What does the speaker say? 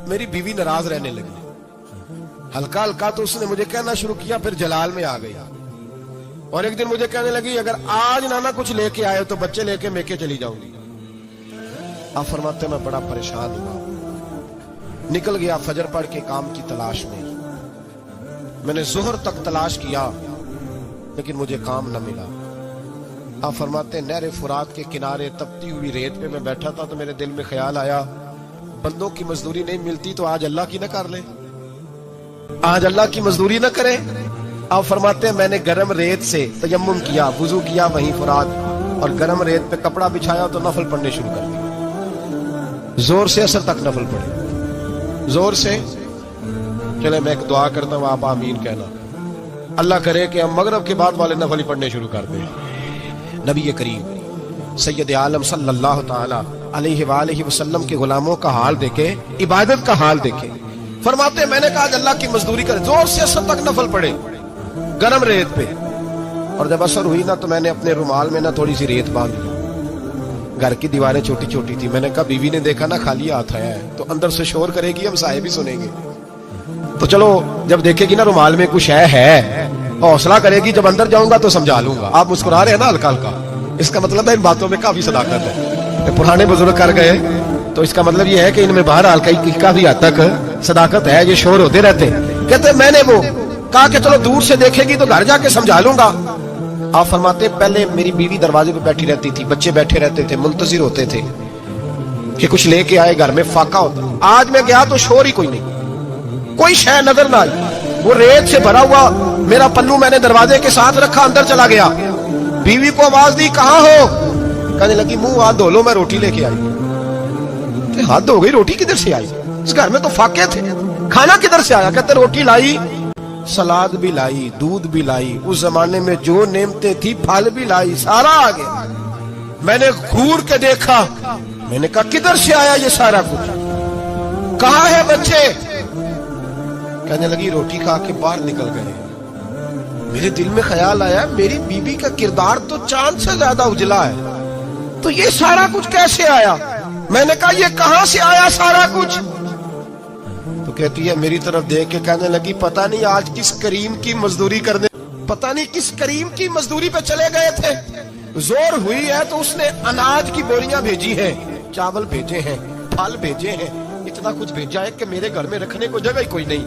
मेरी बीवी नाराज रहने लगी। हल्का हल्का तो उसने मुझे कहना शुरू किया, फिर जलाल में आ गई। और एक दिन मुझे कहने लगी, अगर आज नाना कुछ लेके आए तो बच्चे लेके मेके चली जाऊंगी। आप फरमाते मैं बड़ा परेशान हुआ, निकल गया फजर पढ़ के काम की तलाश में। मैंने जोहर तक तलाश किया लेकिन मुझे काम न मिला। आप फरमाते नहर फुरात के किनारे तपती हुई रेत पे मैं बैठा था तो मेरे दिल में ख्याल आया, बंदों की मजदूरी नहीं मिलती तो आज अल्लाह की न कर ले, आज अल्लाह की मजदूरी न करे। आप फरमाते हैं मैंने गर्म रेत से तयम्मुम किया, वुजू किया वहीं फुरात, और गर्म रेत पे कपड़ा बिछाया तो नफल पढ़ने शुरू कर दिए। जोर से असर तक नफल पढ़े, जोर से। चले मैं एक दुआ करता हूं, आप आमीन कहना। अल्लाह करे कि हम मगरब के बाद वाले नफल ही पढ़ने शुरू कर दें। नबी करीम सैयद आलम सल्लल्लाहु ताला अलैहि वसल्लम के गुलामों का हाल देखे, इबादत का हाल देखे। फरमाते मैंने कहा अल्लाह की मजदूरी करे, जोर से असर तक नफल पढ़े गरम रेत पे। और जब असर हुई ना तो मैंने अपने रुमाल में ना थोड़ी सी रेत बांध ली। घर की दीवारें छोटी छोटी थी। मैंने कहा बीवी ने देखा ना खाली हाथ आया है तो अंदर से शोर करेगी, हम साहिब भी सुनेंगे, तो चलो जब देखेगी ना रुमाल में कुछ है हौसला करेगी, जब अंदर जाऊंगा तो समझा लूंगा। आप मुस्कुरा रहे हैं ना हल्का हल्का, इसका मतलब है इन बातों में काफी सदाकत है। पुराने बुजुर्ग कर गए तो इसका मतलब ये है कि इनमें बहरहाल काफी हद तक सदाकत है। ये शोर होते रहते। कहते मैंने वो कहा कि चलो दूर से देखेगी तो घर जाके समझा लूंगा। आप फरमाते पहले मेरी बीवी दरवाजे पे बैठी रहती थी, बच्चे बैठे रहते थे, मुंतजिर होते थे कि कुछ लेके आए, घर में फाका होता। आज मैं गया तो शोर ही कोई नहीं, कोई शय नजर ना आई। वो रेत से भरा हुआ मेरा पन्नू मैंने दरवाजे के साथ रखा, अंदर चला गया। बीवी को आवाज दी, कहां हो? कहने लगी मुंह हाथ धो लो, मैं रोटी लेके आई। हाथ धो गई, रोटी किधर से आई? इस घर में तो फाके थे, खाना किधर से आया? कहते रोटी लाई, सलाद भी लाई, दूध भी लाई, उस जमाने में जो नेमतें थी फल भी लाई, सारा आ गया। मैंने घूर के देखा, मैंने कहा किधर से आया ये सारा कुछ? कहां है बच्चे? कहने लगी रोटी खा के बाहर निकल गए। मेरे दिल में ख्याल आया मेरी बीबी का किरदार तो चांद से ज्यादा उजला है, तो ये सारा कुछ कैसे आया? मैंने कहा ये कहां से आया सारा कुछ? तो कहती है मेरी तरफ देख के कहने लगी पता नहीं आज किस करीम की मजदूरी करने, पता नहीं किस करीम की मजदूरी पे चले गए थे। जोर हुई है तो उसने अनाज की बोरियां भेजी है, चावल भेजे हैं, फल भेजे हैं, इतना कुछ भेजा है कि मेरे घर में रखने को जगह ही कोई नहीं।